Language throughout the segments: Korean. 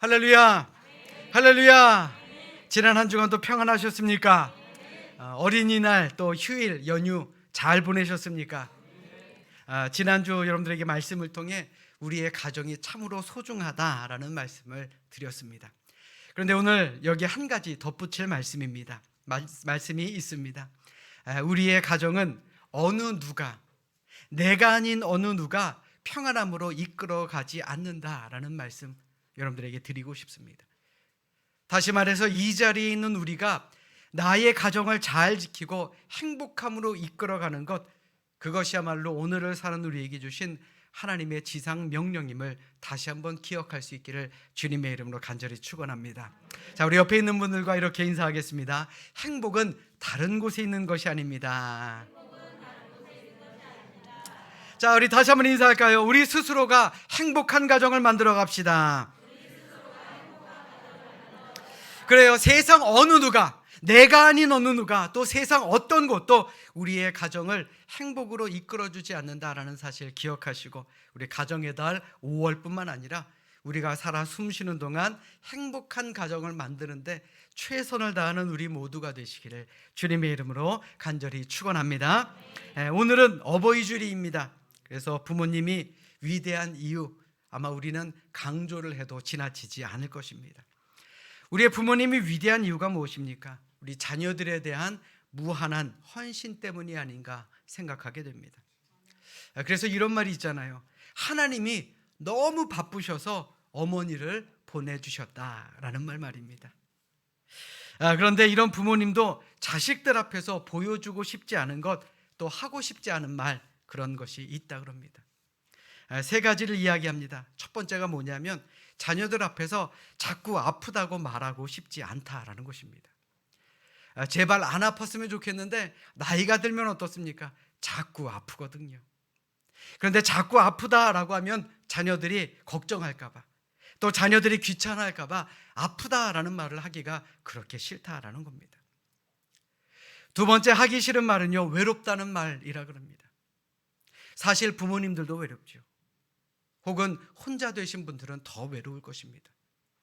할렐루야. 할렐루야. 지난 한 주간도 평안하셨습니까? 어린이날 또 휴일 연휴 잘 보내셨습니까? 지난주 여러분들에게 말씀을 통해 우리의 가정이 참으로 소중하다라는 말씀을 드렸습니다. 그런데 오늘 여기 한 가지 덧붙일 말씀입니다. 말씀이 있습니다. 우리의 가정은 어느 누가, 내가 아닌 어느 누가 평안함으로 이끌어가지 않는다라는 말씀 여러분들에게 드리고 싶습니다. 다시 말해서 이 자리에 있는 우리가 나의 가정을 잘 지키고 행복함으로 이끌어가는 것, 그것이야말로 오늘을 사는 우리에게 주신 하나님의 지상 명령임을 다시 한번 기억할 수 있기를 주님의 이름으로 간절히 축원합니다. 자, 우리 옆에 있는 분들과 이렇게 인사하겠습니다. 행복은 다른 곳에 있는 것이 아닙니다. 자, 우리 다시 한번 인사할까요? 우리 스스로가 행복한 가정을 만들어 갑시다. 그래요. 세상 어느 누가, 내가 아닌 어느 누가, 또 세상 어떤 곳도 우리의 가정을 행복으로 이끌어주지 않는다라는 사실 기억하시고, 우리 가정의 달 5월뿐만 아니라 우리가 살아 숨쉬는 동안 행복한 가정을 만드는데 최선을 다하는 우리 모두가 되시기를 주님의 이름으로 간절히 축원합니다. 오늘은 어버이주일입니다. 그래서 부모님이 위대한 이유, 아마 우리는 강조를 해도 지나치지 않을 것입니다. 우리의 부모님이 위대한 이유가 무엇입니까? 우리 자녀들에 대한 무한한 헌신 때문이 아닌가 생각하게 됩니다. 그래서 이런 말이 있잖아요. 하나님이 너무 바쁘셔서 어머니를 보내주셨다라는 말입니다. 그런데 이런 부모님도 자식들 앞에서 보여주고 싶지 않은 것, 또 하고 싶지 않은 말, 그런 것이 있다 그럽니다. 세 가지를 이야기합니다. 첫 번째가 뭐냐면 자녀들 앞에서 자꾸 아프다고 말하고 싶지 않다라는 것입니다. 제발 안 아팠으면 좋겠는데 나이가 들면 어떻습니까? 자꾸 아프거든요. 그런데 자꾸 아프다라고 하면 자녀들이 걱정할까 봐, 또 자녀들이 귀찮아할까 봐 아프다라는 말을 하기가 그렇게 싫다라는 겁니다. 두 번째 하기 싫은 말은요, 외롭다는 말이라 그럽니다. 사실 부모님들도 외롭죠. 혹은 혼자 되신 분들은 더 외로울 것입니다.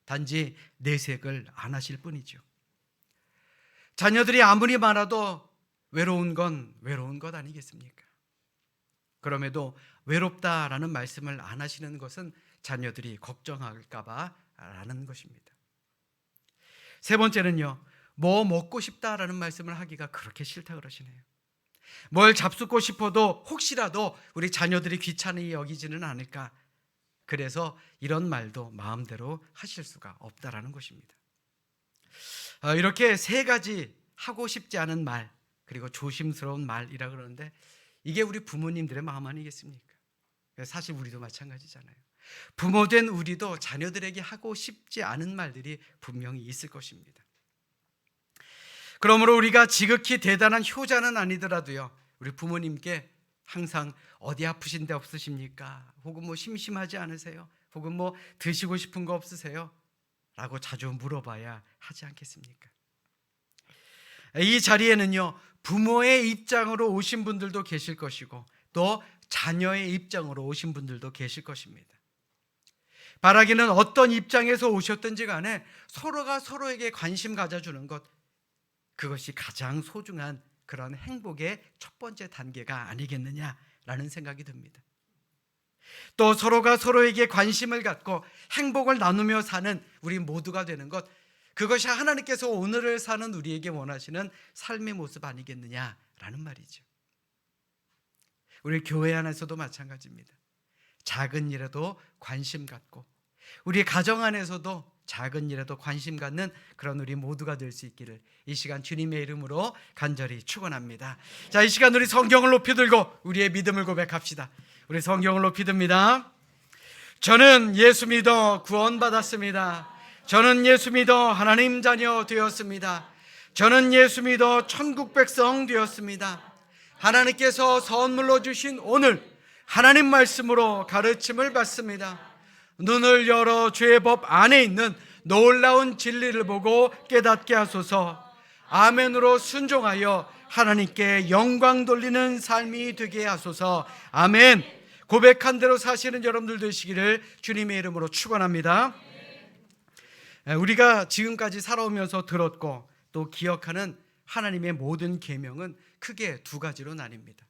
단지 내색을 안 하실 뿐이죠. 자녀들이 아무리 많아도 외로운 건 외로운 것 아니겠습니까? 그럼에도 외롭다라는 말씀을 안 하시는 것은 자녀들이 걱정할까 봐라는 것입니다. 세 번째는요, 뭐 먹고 싶다라는 말씀을 하기가 그렇게 싫다 그러시네요. 뭘 잡수고 싶어도 혹시라도 우리 자녀들이 귀찮이 여기지는 않을까, 그래서 이런 말도 마음대로 하실 수가 없다라는 것입니다. 이렇게 세 가지 하고 싶지 않은 말, 그리고 조심스러운 말이라 그러는데 이게 우리 부모님들의 마음 아니겠습니까? 사실 우리도 마찬가지잖아요. 부모된 우리도 자녀들에게 하고 싶지 않은 말들이 분명히 있을 것입니다. 그러므로 우리가 지극히 대단한 효자는 아니더라도요, 우리 부모님께 항상 어디 아프신 데 없으십니까? 혹은 뭐 심심하지 않으세요? 혹은 뭐 드시고 싶은 거 없으세요? 라고 자주 물어봐야 하지 않겠습니까? 이 자리에는요, 부모의 입장으로 오신 분들도 계실 것이고 또 자녀의 입장으로 오신 분들도 계실 것입니다. 바라기는 어떤 입장에서 오셨든지 간에 서로가 서로에게 관심 가져주는 것, 그것이 가장 소중한 그런 행복의 첫 번째 단계가 아니겠느냐라는 생각이 듭니다. 또 서로가 서로에게 관심을 갖고 행복을 나누며 사는 우리 모두가 되는 것, 그것이 하나님께서 오늘을 사는 우리에게 원하시는 삶의 모습 아니겠느냐라는 말이죠. 우리 교회 안에서도 마찬가지입니다. 작은 일에도 관심 갖고, 우리 가정 안에서도 작은 일에도 관심 갖는 그런 우리 모두가 될 수 있기를 이 시간 주님의 이름으로 간절히 축원합니다. 자, 이 시간 우리 성경을 높이 들고 우리의 믿음을 고백합시다. 우리 성경을 높이 듭니다. 저는 예수 믿어 구원받았습니다. 저는 예수 믿어 하나님 자녀 되었습니다. 저는 예수 믿어 천국 백성 되었습니다. 하나님께서 선물로 주신 오늘 하나님 말씀으로 가르침을 받습니다. 눈을 열어 죄의 법 안에 있는 놀라운 진리를 보고 깨닫게 하소서. 아멘으로 순종하여 하나님께 영광 돌리는 삶이 되게 하소서. 아멘. 고백한 대로 사시는 여러분들 되시기를 주님의 이름으로 축원합니다. 우리가 지금까지 살아오면서 들었고 또 기억하는 하나님의 모든 계명은 크게 두 가지로 나뉩니다.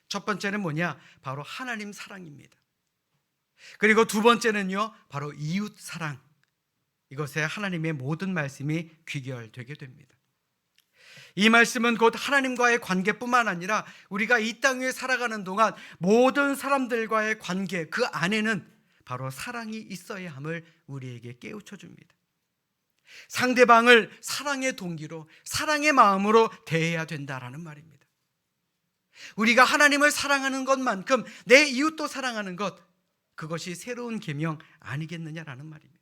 첫 번째는 뭐냐? 바로 하나님 사랑입니다. 그리고 두 번째는요, 바로 이웃 사랑. 이것에 하나님의 모든 말씀이 귀결되게 됩니다. 이 말씀은 곧 하나님과의 관계뿐만 아니라 우리가 이 땅 위에 살아가는 동안 모든 사람들과의 관계, 그 안에는 바로 사랑이 있어야 함을 우리에게 깨우쳐 줍니다. 상대방을 사랑의 동기로, 사랑의 마음으로 대해야 된다라는 말입니다. 우리가 하나님을 사랑하는 것만큼 내 이웃도 사랑하는 것, 그것이 새로운 계명 아니겠느냐라는 말입니다.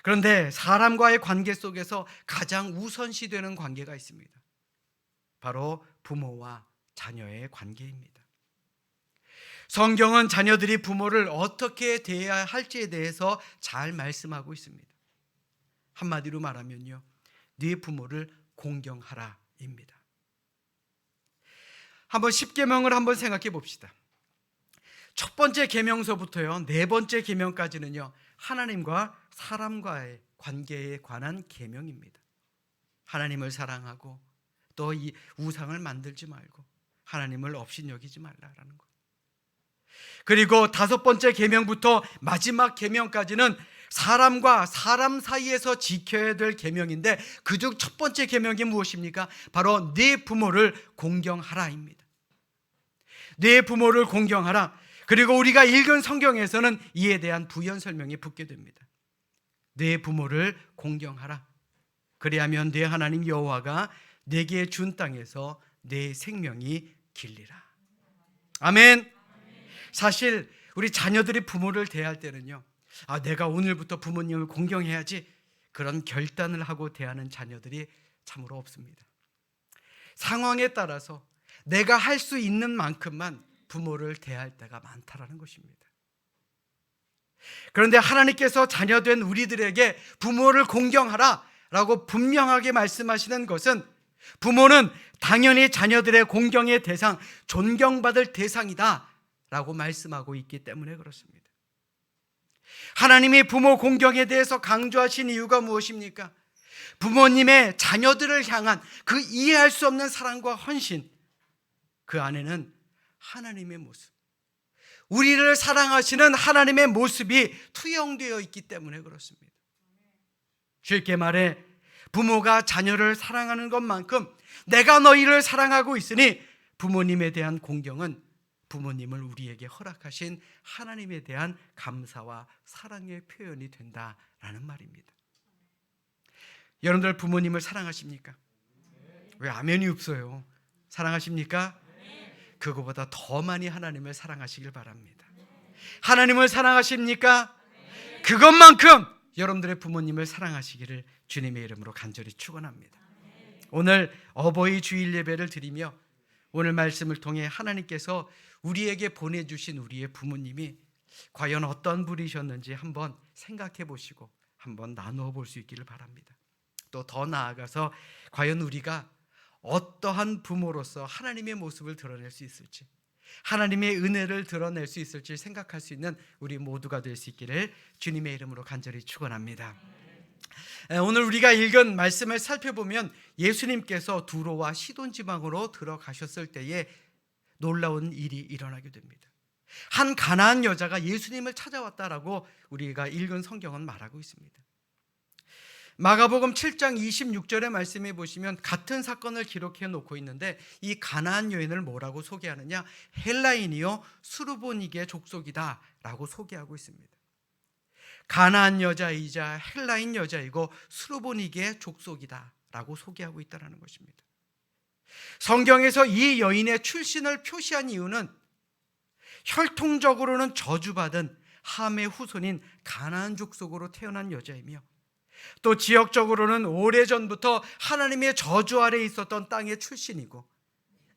그런데 사람과의 관계 속에서 가장 우선시되는 관계가 있습니다. 바로 부모와 자녀의 관계입니다. 성경은 자녀들이 부모를 어떻게 대해야 할지에 대해서 잘 말씀하고 있습니다. 한마디로 말하면요, 네 부모를 공경하라입니다. 한번 10계명을 한번 생각해 봅시다. 첫 번째 계명서부터요, 네 번째 계명까지는요, 하나님과 사람과의 관계에 관한 계명입니다. 하나님을 사랑하고 또 이 우상을 만들지 말고 하나님을 업신여기지 말라라는 것. 그리고 다섯 번째 계명부터 마지막 계명까지는 사람과 사람 사이에서 지켜야 될 계명인데 그중 첫 번째 계명이 무엇입니까? 바로 네 부모를 공경하라입니다. 네 부모를 공경하라. 그리고 우리가 읽은 성경에서는 이에 대한 부연 설명이 붙게 됩니다. 네 부모를 공경하라. 그리하면 네 하나님 여호와가 내게 준 땅에서 내 생명이 길리라. 아멘. 사실 우리 자녀들이 부모를 대할 때는요, 내가 오늘부터 부모님을 공경해야지, 그런 결단을 하고 대하는 자녀들이 참으로 없습니다. 상황에 따라서 내가 할 수 있는 만큼만 부모를 대할 때가 많다라는 것입니다. 그런데 하나님께서 자녀된 우리들에게 부모를 공경하라 라고 분명하게 말씀하시는 것은, 부모는 당연히 자녀들의 공경의 대상, 존경받을 대상이다 라고 말씀하고 있기 때문에 그렇습니다. 하나님이 부모 공경에 대해서 강조하신 이유가 무엇입니까? 부모님의 자녀들을 향한 그 이해할 수 없는 사랑과 헌신, 그 안에는 하나님의 모습, 우리를 사랑하시는 하나님의 모습이 투영되어 있기 때문에 그렇습니다. 쉽게 말해 부모가 자녀를 사랑하는 것만큼 내가 너희를 사랑하고 있으니 부모님에 대한 공경은 부모님을 우리에게 허락하신 하나님에 대한 감사와 사랑의 표현이 된다라는 말입니다. 여러분들 부모님을 사랑하십니까? 왜 아멘이 없어요? 사랑하십니까? 그거보다 더 많이 하나님을 사랑하시길 바랍니다. 하나님을 사랑하십니까? 그것만큼 여러분들의 부모님을 사랑하시기를 주님의 이름으로 간절히 축원합니다. 오늘 어버이 주일 예배를 드리며 오늘 말씀을 통해 하나님께서 우리에게 보내주신 우리의 부모님이 과연 어떤 분이셨는지 한번 생각해 보시고 한번 나누어 볼 수 있기를 바랍니다. 또 더 나아가서 과연 우리가 어떠한 부모로서 하나님의 모습을 드러낼 수 있을지, 하나님의 은혜를 드러낼 수 있을지 생각할 수 있는 우리 모두가 될 수 있기를 주님의 이름으로 간절히 축원합니다. 오늘 우리가 읽은 말씀을 살펴보면 예수님께서 두로와 시돈 지방으로 들어가셨을 때에 놀라운 일이 일어나게 됩니다. 한 가나안 여자가 예수님을 찾아왔다라고 우리가 읽은 성경은 말하고 있습니다. 마가복음 7장 26절의 말씀에 보시면 같은 사건을 기록해 놓고 있는데 이 가나안 여인을 뭐라고 소개하느냐? 헬라인이요 수르보니게 족속이다 라고 소개하고 있습니다. 가나안 여자이자 헬라인 여자이고 수르보니게 족속이다 라고 소개하고 있다는 것입니다. 성경에서 이 여인의 출신을 표시한 이유는 혈통적으로는 저주받은 함의 후손인 가나안 족속으로 태어난 여자이며, 또 지역적으로는 오래전부터 하나님의 저주 아래에 있었던 땅의 출신이고,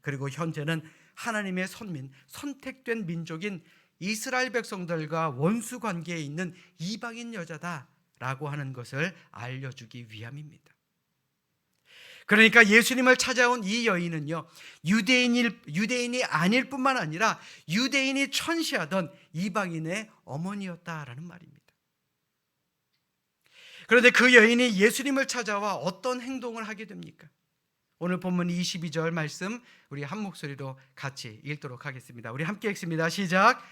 그리고 현재는 하나님의 선민, 선택된 민족인 이스라엘 백성들과 원수 관계에 있는 이방인 여자다라고 하는 것을 알려주기 위함입니다. 그러니까 예수님을 찾아온 이 여인은요, 유대인이 아닐 뿐만 아니라 유대인이 천시하던 이방인의 어머니였다라는 말입니다. 그런데 그 여인이 예수님을 찾아와 어떤 행동을 하게 됩니까? 오늘 본문 22절 말씀 우리 한 목소리로 같이 읽도록 하겠습니다. 우리 함께 읽습니다. 시작.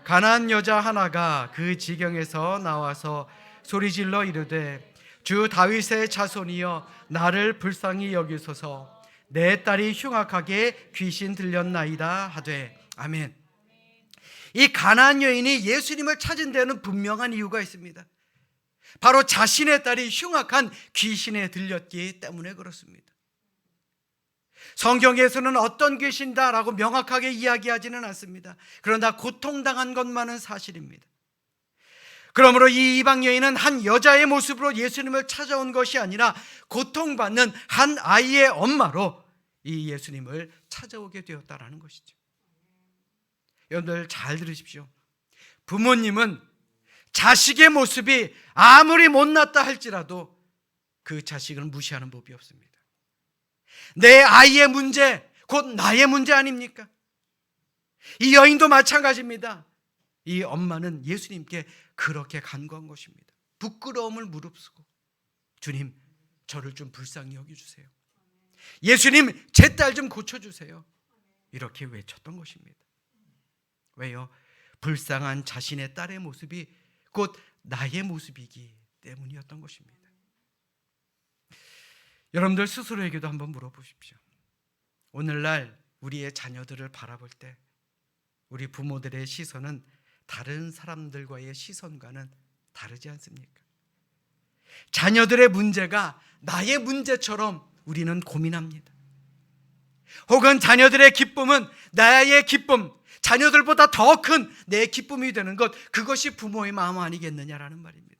가난한 여자 하나가 그 지경에서 나와서 소리질러 이르되 주 다윗의 자손이여 나를 불쌍히 여기소서 내 딸이 흉악하게 귀신 들렸나이다 하되. 아멘. 이 가나안 여인이 예수님을 찾은 데는 분명한 이유가 있습니다. 바로 자신의 딸이 흉악한 귀신에 들렸기 때문에 그렇습니다. 성경에서는 어떤 귀신이다라고 명확하게 이야기하지는 않습니다. 그러나 고통당한 것만은 사실입니다. 그러므로 이 이방 여인은 한 여자의 모습으로 예수님을 찾아온 것이 아니라 고통받는 한 아이의 엄마로 이 예수님을 찾아오게 되었다라는 것이죠. 여러분들 잘 들으십시오. 부모님은 자식의 모습이 아무리 못났다 할지라도 그 자식을 무시하는 법이 없습니다. 내 아이의 문제, 곧 나의 문제 아닙니까? 이 여인도 마찬가지입니다. 이 엄마는 예수님께 그렇게 간구한 것입니다. 부끄러움을 무릅쓰고 주님, 저를 좀 불쌍히 여겨주세요. 예수님, 제 딸 좀 고쳐주세요. 이렇게 외쳤던 것입니다. 왜요? 불쌍한 자신의 딸의 모습이 곧 나의 모습이기 때문이었던 것입니다. 여러분들 스스로에게도 한번 물어보십시오. 오늘날 우리의 자녀들을 바라볼 때 우리 부모들의 시선은 다른 사람들과의 시선과는 다르지 않습니까? 자녀들의 문제가 나의 문제처럼 우리는 고민합니다. 혹은 자녀들의 기쁨은 나의 기쁨, 자녀들보다 더 큰 내 기쁨이 되는 것, 그것이 부모의 마음 아니겠느냐라는 말입니다.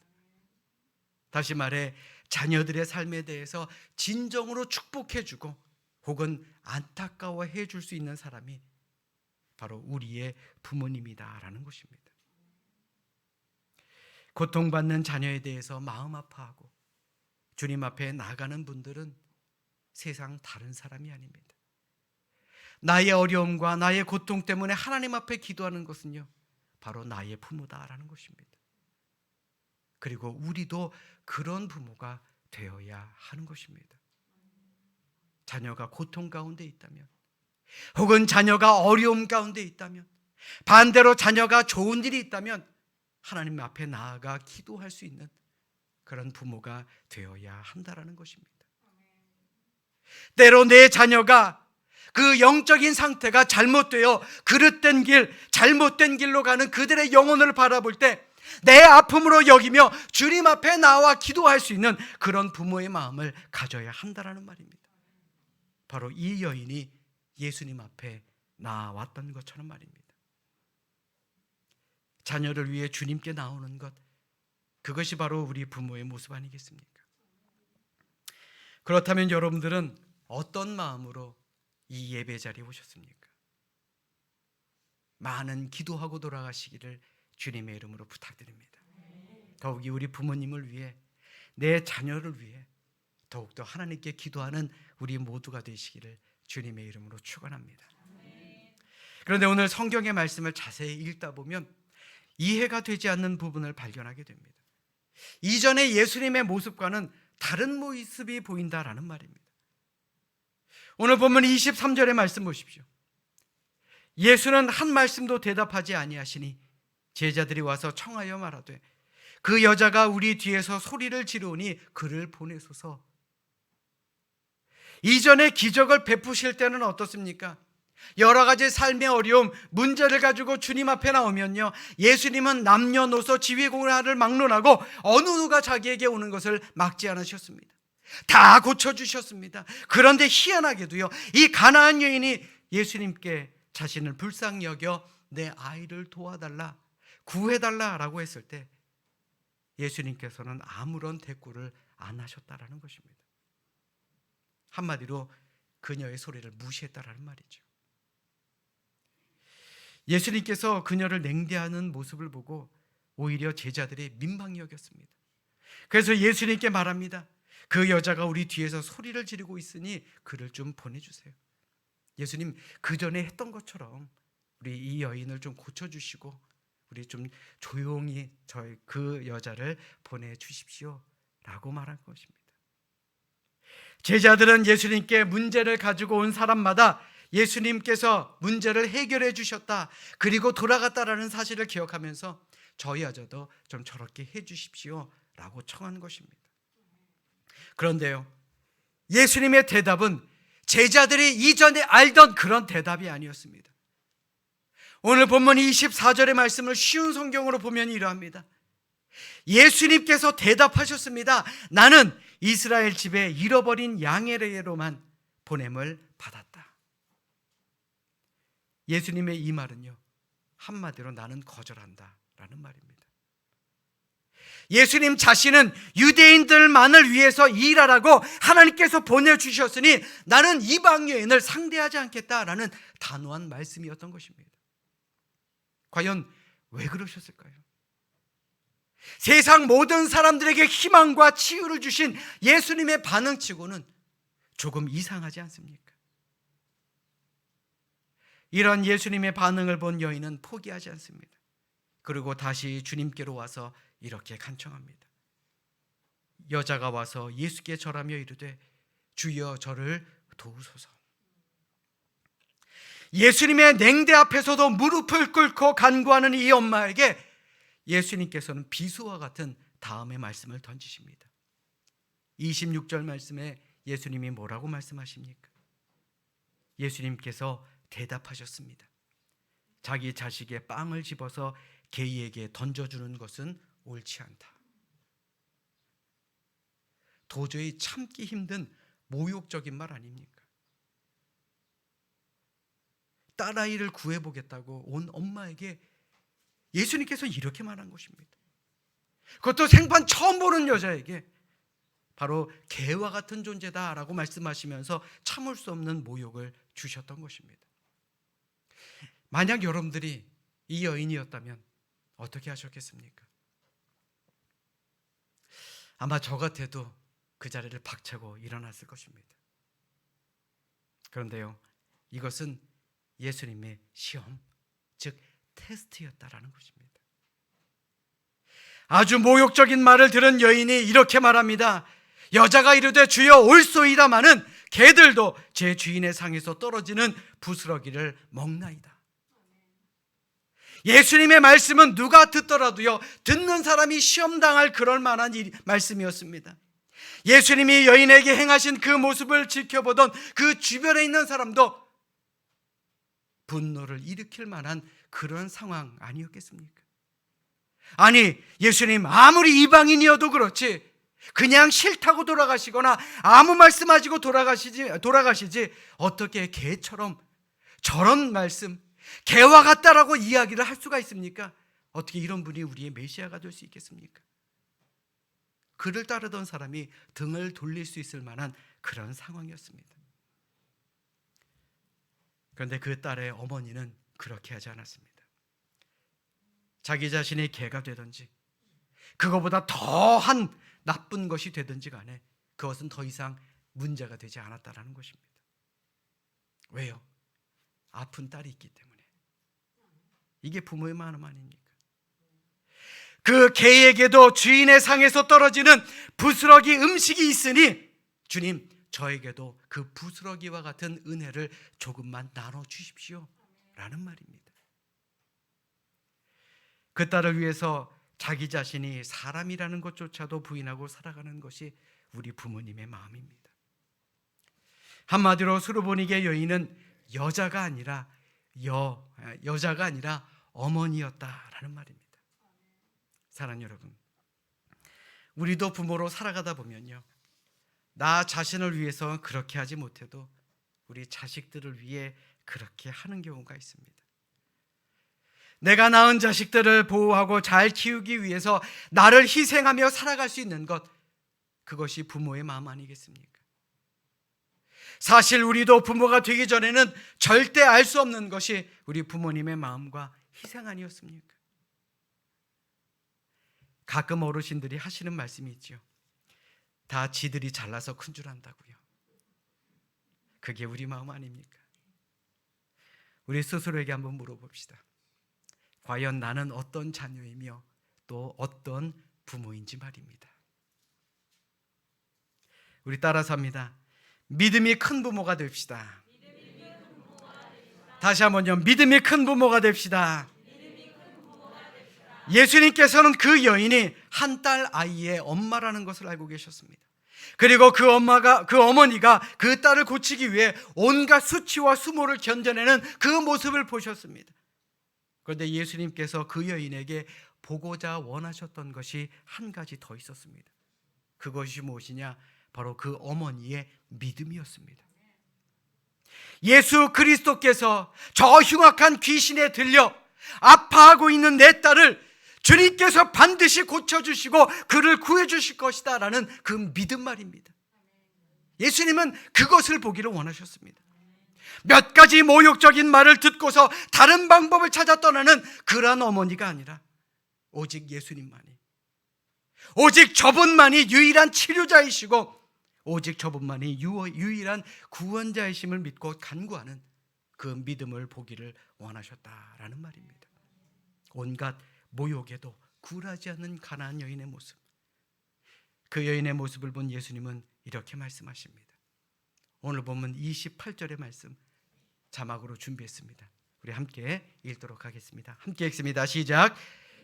다시 말해 자녀들의 삶에 대해서 진정으로 축복해주고 혹은 안타까워해 줄 수 있는 사람이 바로 우리의 부모님이다라는 것입니다. 고통받는 자녀에 대해서 마음 아파하고 주님 앞에 나가는 분들은 세상 다른 사람이 아닙니다. 나의 어려움과 나의 고통 때문에 하나님 앞에 기도하는 것은요, 바로 나의 부모다라는 것입니다. 그리고 우리도 그런 부모가 되어야 하는 것입니다. 자녀가 고통 가운데 있다면, 혹은 자녀가 어려움 가운데 있다면, 반대로 자녀가 좋은 일이 있다면 하나님 앞에 나아가 기도할 수 있는 그런 부모가 되어야 한다라는 것입니다. 때로 내 자녀가 그 영적인 상태가 잘못되어 그릇된 길, 잘못된 길로 가는 그들의 영혼을 바라볼 때 내 아픔으로 여기며 주님 앞에 나와 기도할 수 있는 그런 부모의 마음을 가져야 한다라는 말입니다. 바로 이 여인이 예수님 앞에 나왔던 것처럼 말입니다. 자녀를 위해 주님께 나오는 것, 그것이 바로 우리 부모의 모습 아니겠습니까? 그렇다면 여러분들은 어떤 마음으로 이 예배 자리에 오셨습니까? 많은 기도하고 돌아가시기를 주님의 이름으로 부탁드립니다. 더욱이 우리 부모님을 위해, 내 자녀를 위해 더욱더 하나님께 기도하는 우리 모두가 되시기를 주님의 이름으로 축원합니다. 그런데 오늘 성경의 말씀을 자세히 읽다 보면 이해가 되지 않는 부분을 발견하게 됩니다. 이전에 예수님의 모습과는 다른 모습이 보인다라는 말입니다. 오늘 보면 23절의 말씀 보십시오. 예수는 한 말씀도 대답하지 아니하시니 제자들이 와서 청하여 말하되 그 여자가 우리 뒤에서 소리를 지르오니 그를 보내소서. 이전에 기적을 베푸실 때는 어떻습니까? 여러 가지 삶의 어려움, 문제를 가지고 주님 앞에 나오면요, 예수님은 남녀노소 지위공화를 막론하고 어느 누가 자기에게 오는 것을 막지 않으셨습니다. 다 고쳐주셨습니다. 그런데 희한하게도요, 이 가나안 여인이 예수님께 자신을 불쌍히 여겨 내 아이를 도와달라, 구해달라라고 했을 때 예수님께서는 아무런 대꾸를 안 하셨다라는 것입니다. 한마디로 그녀의 소리를 무시했다라는 말이죠. 예수님께서 그녀를 냉대하는 모습을 보고 오히려 제자들이 민망히 여겼습니다. 그래서 예수님께 말합니다. 그 여자가 우리 뒤에서 소리를 지르고 있으니 그를 좀 보내주세요. 예수님, 그 전에 했던 것처럼 우리 이 여인을 좀 고쳐주시고 우리 좀 조용히 그 여자를 보내주십시오 라고 말한 것입니다. 제자들은 예수님께 문제를 가지고 온 사람마다 예수님께서 문제를 해결해 주셨다, 그리고 돌아갔다라는 사실을 기억하면서 저희마저도 좀 저렇게 해 주십시오 라고 청한 것입니다. 그런데요, 예수님의 대답은 제자들이 이전에 알던 그런 대답이 아니었습니다. 오늘 본문 24절의 말씀을 쉬운 성경으로 보면 이러합니다. 예수님께서 대답하셨습니다. 나는 이스라엘 집에 잃어버린 양에게로만 보냄을 받았다. 예수님의 이 말은요, 한마디로 나는 거절한다 라는 말입니다. 예수님 자신은 유대인들만을 위해서 일하라고 하나님께서 보내주셨으니 나는 이방 여인을 상대하지 않겠다라는 단호한 말씀이었던 것입니다. 과연 왜 그러셨을까요? 세상 모든 사람들에게 희망과 치유를 주신 예수님의 반응치고는 조금 이상하지 않습니까? 이런 예수님의 반응을 본 여인은 포기하지 않습니다. 그리고 다시 주님께로 와서 이렇게 간청합니다. 여자가 와서 예수께 절하며 이르되 주여 저를 도우소서. 예수님의 냉대 앞에서도 무릎을 꿇고 간구하는 이 엄마에게 예수님께서는 비수와 같은 다음의 말씀을 던지십니다. 26절 말씀에 예수님이 뭐라고 말씀하십니까? 예수님께서 대답하셨습니다. 자기 자식의 빵을 집어서 개에게 던져주는 것은 옳지 않다. 도저히 참기 힘든 모욕적인 말 아닙니까? 딸아이를 구해보겠다고 온 엄마에게 예수님께서 이렇게 말한 것입니다. 그것도 생판 처음 보는 여자에게 바로 개와 같은 존재다라고 말씀하시면서 참을 수 없는 모욕을 주셨던 것입니다. 만약 여러분들이 이 여인이었다면 어떻게 하셨겠습니까? 아마 저 같아도 그 자리를 박차고 일어났을 것입니다. 그런데요, 이것은 예수님의 시험, 즉 테스트였다라는 것입니다. 아주 모욕적인 말을 들은 여인이 이렇게 말합니다. 여자가 이르되 주여 올소이다마는 개들도 제 주인의 상에서 떨어지는 부스러기를 먹나이다. 예수님의 말씀은 누가 듣더라도요, 듣는 사람이 시험당할 그럴 만한 말씀이었습니다. 예수님이 여인에게 행하신 그 모습을 지켜보던 그 주변에 있는 사람도 분노를 일으킬 만한 그런 상황 아니었겠습니까? 아니, 예수님 아무리 이방인이어도 그렇지 그냥 싫다고 돌아가시거나 아무 말씀하시고 돌아가시지 어떻게 개처럼 저런 말씀, 개와 같다라고 이야기를 할 수가 있습니까? 어떻게 이런 분이 우리의 메시아가 될 수 있겠습니까? 그를 따르던 사람이 등을 돌릴 수 있을 만한 그런 상황이었습니다. 그런데 그 딸의 어머니는 그렇게 하지 않았습니다. 자기 자신이 개가 되든지 그거보다 더한 나쁜 것이 되든지 간에 그것은 더 이상 문제가 되지 않았다라는 것입니다. 왜요? 아픈 딸이 있기 때문에. 이게 부모의 마음 아닙니까? 그 개에게도 주인의 상에서 떨어지는 부스러기 음식이 있으니 주님, 저에게도 그 부스러기와 같은 은혜를 조금만 나눠주십시오 라는 말입니다. 그 딸을 위해서 자기 자신이 사람이라는 것조차도 부인하고 살아가는 것이 우리 부모님의 마음입니다. 한마디로 수르보니게 여인은 여자가 아니라 어머니였다라는 말입니다. 사랑하는 여러분, 우리도 부모로 살아가다 보면요, 나 자신을 위해서 그렇게 하지 못해도 우리 자식들을 위해 그렇게 하는 경우가 있습니다. 내가 낳은 자식들을 보호하고 잘 키우기 위해서 나를 희생하며 살아갈 수 있는 것, 그것이 부모의 마음 아니겠습니까? 사실 우리도 부모가 되기 전에는 절대 알 수 없는 것이 우리 부모님의 마음과 희생 아니었습니까? 가끔 어르신들이 하시는 말씀이 있죠. 다 지들이 잘나서 큰 줄 안다고요. 그게 우리 마음 아닙니까? 우리 스스로에게 한번 물어봅시다. 과연 나는 어떤 자녀이며 또 어떤 부모인지 말입니다. 우리 따라서 합니다. 믿음이 큰 부모가 됩시다. 다시 한번요. 믿음이 큰 부모가 됩시다. 예수님께서는 그 여인이 한 딸 아이의 엄마라는 것을 알고 계셨습니다. 그리고 그 어머니가 그 딸을 고치기 위해 온갖 수치와 수모를 견뎌내는 그 모습을 보셨습니다. 그런데 예수님께서 그 여인에게 보고자 원하셨던 것이 한 가지 더 있었습니다. 그것이 무엇이냐? 바로 그 어머니의 믿음이었습니다. 예수 그리스도께서 저 흉악한 귀신에 들려 아파하고 있는 내 딸을 주님께서 반드시 고쳐주시고 그를 구해주실 것이다 라는 그 믿음 말입니다. 예수님은 그것을 보기를 원하셨습니다. 몇 가지 모욕적인 말을 듣고서 다른 방법을 찾아 떠나는 그러한 어머니가 아니라 오직 예수님만이, 오직 저분만이 유일한 치료자이시고 오직 저분만이 유일한 구원자이심을 믿고 간구하는 그 믿음을 보기를 원하셨다라는 말입니다. 온갖 모욕에도 굴하지 않는 가나안 여인의 모습, 그 여인의 모습을 본 예수님은 이렇게 말씀하십니다. 오늘 보면 28절의 말씀 자막으로 준비했습니다. 우리 함께 읽도록 하겠습니다. 함께 읽습니다. 시작.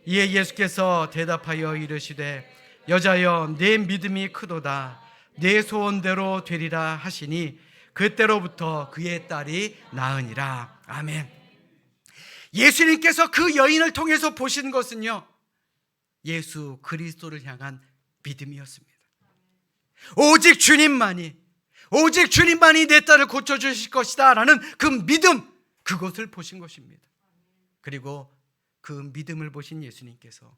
이에 예수께서 대답하여 이르시되 여자여 내 믿음이 크도다. 내 소원대로 되리라 하시니 그때로부터 그의 딸이 나으니라. 아멘. 예수님께서 그 여인을 통해서 보신 것은요, 예수 그리스도를 향한 믿음이었습니다. 오직 주님만이 내 딸을 고쳐주실 것이다 라는 그 믿음, 그것을 보신 것입니다. 그리고 그 믿음을 보신 예수님께서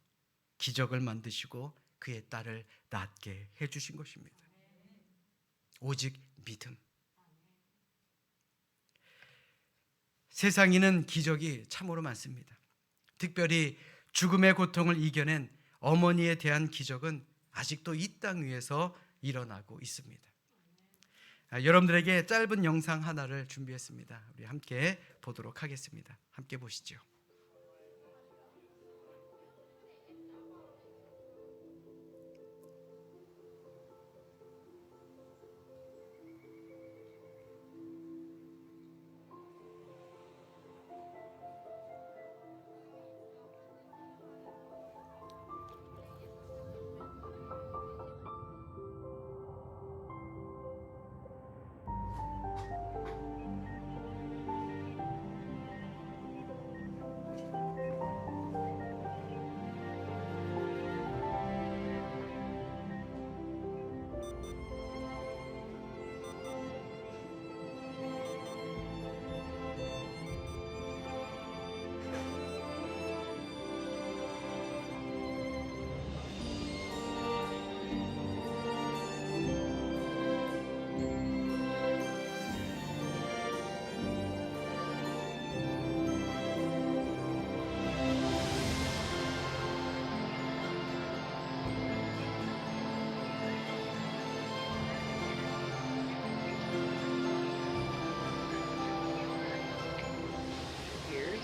기적을 만드시고 그의 딸을 낫게 해주신 것입니다. 오직 믿음. 세상에는 기적이 참으로 많습니다. 특별히 죽음의 고통을 이겨낸 어머니에 대한 기적은 아직도 이 땅 위에서 일어나고 있습니다. 여러분들에게 짧은 영상 하나를 준비했습니다. 우리 함께 보도록 하겠습니다. 함께 보시죠.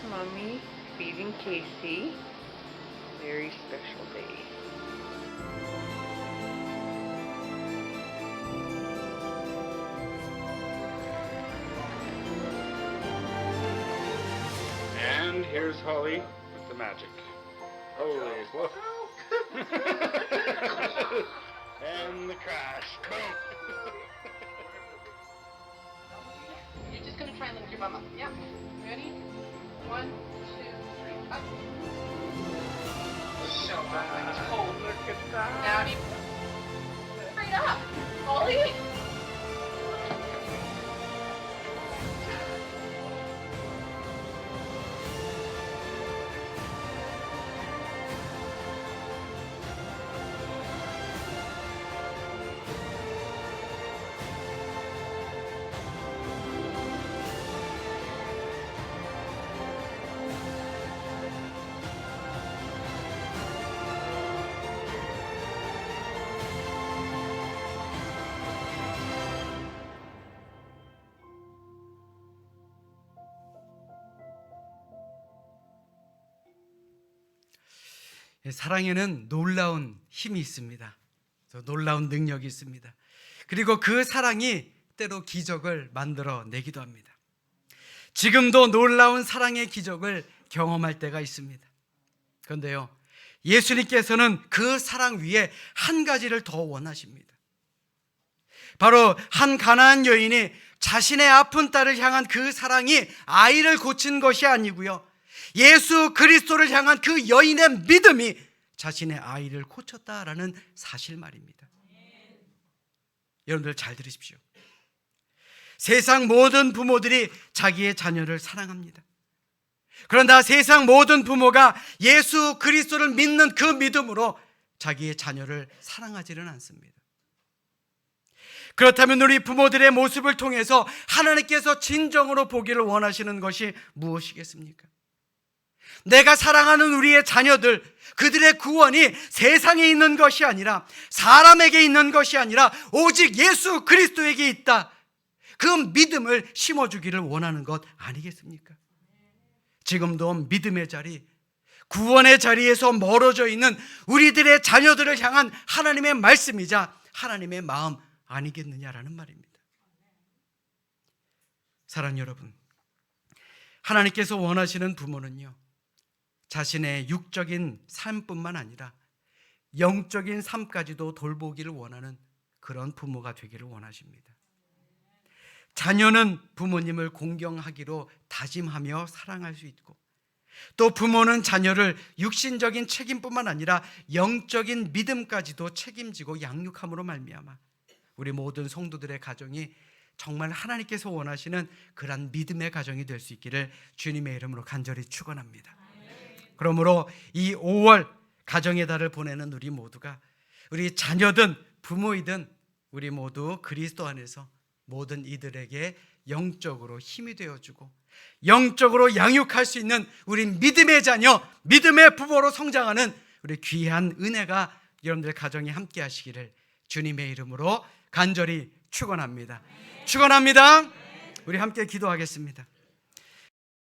Mommy feeding Casey. Very special day. And here's Holly with the magic. Holy whoa. And the crash. Boom. You're just gonna try and lift your bum up. Yep. Ready? 1, 2, 3, up. So cold. Look at that. Now you straight up. Ollie. 사랑에는 놀라운 힘이 있습니다. 놀라운 능력이 있습니다. 그리고 그 사랑이 때로 기적을 만들어 내기도 합니다. 지금도 놀라운 사랑의 기적을 경험할 때가 있습니다. 그런데요, 예수님께서는 그 사랑 위에 한 가지를 더 원하십니다. 바로 한 가나안 여인이 자신의 아픈 딸을 향한 그 사랑이 아이를 고친 것이 아니고요, 예수 그리스도를 향한 그 여인의 믿음이 자신의 아이를 고쳤다라는 사실 말입니다. 여러분들 잘 들으십시오. 세상 모든 부모들이 자기의 자녀를 사랑합니다. 그러나 세상 모든 부모가 예수 그리스도를 믿는 그 믿음으로 자기의 자녀를 사랑하지는 않습니다. 그렇다면 우리 부모들의 모습을 통해서 하나님께서 진정으로 보기를 원하시는 것이 무엇이겠습니까? 내가 사랑하는 우리의 자녀들, 그들의 구원이 세상에 있는 것이 아니라, 사람에게 있는 것이 아니라 오직 예수 그리스도에게 있다, 그 믿음을 심어주기를 원하는 것 아니겠습니까? 지금도 믿음의 자리, 구원의 자리에서 멀어져 있는 우리들의 자녀들을 향한 하나님의 말씀이자 하나님의 마음 아니겠느냐라는 말입니다. 사랑하는 여러분, 하나님께서 원하시는 부모는요, 자신의 육적인 삶뿐만 아니라 영적인 삶까지도 돌보기를 원하는 그런 부모가 되기를 원하십니다. 자녀는 부모님을 공경하기로 다짐하며 사랑할 수 있고, 또 부모는 자녀를 육신적인 책임뿐만 아니라 영적인 믿음까지도 책임지고 양육함으로 말미암아 우리 모든 성도들의 가정이 정말 하나님께서 원하시는 그런 믿음의 가정이 될 수 있기를 주님의 이름으로 간절히 축원합니다. 그러므로 이 5월 가정의 달을 보내는 우리 모두가, 우리 자녀든 부모이든 우리 모두 그리스도 안에서 모든 이들에게 영적으로 힘이 되어주고 영적으로 양육할 수 있는 우리 믿음의 자녀, 믿음의 부모로 성장하는 우리 귀한 은혜가 여러분들 가정에 함께 하시기를 주님의 이름으로 간절히 축원합니다. 축원합니다. 우리 함께 기도하겠습니다.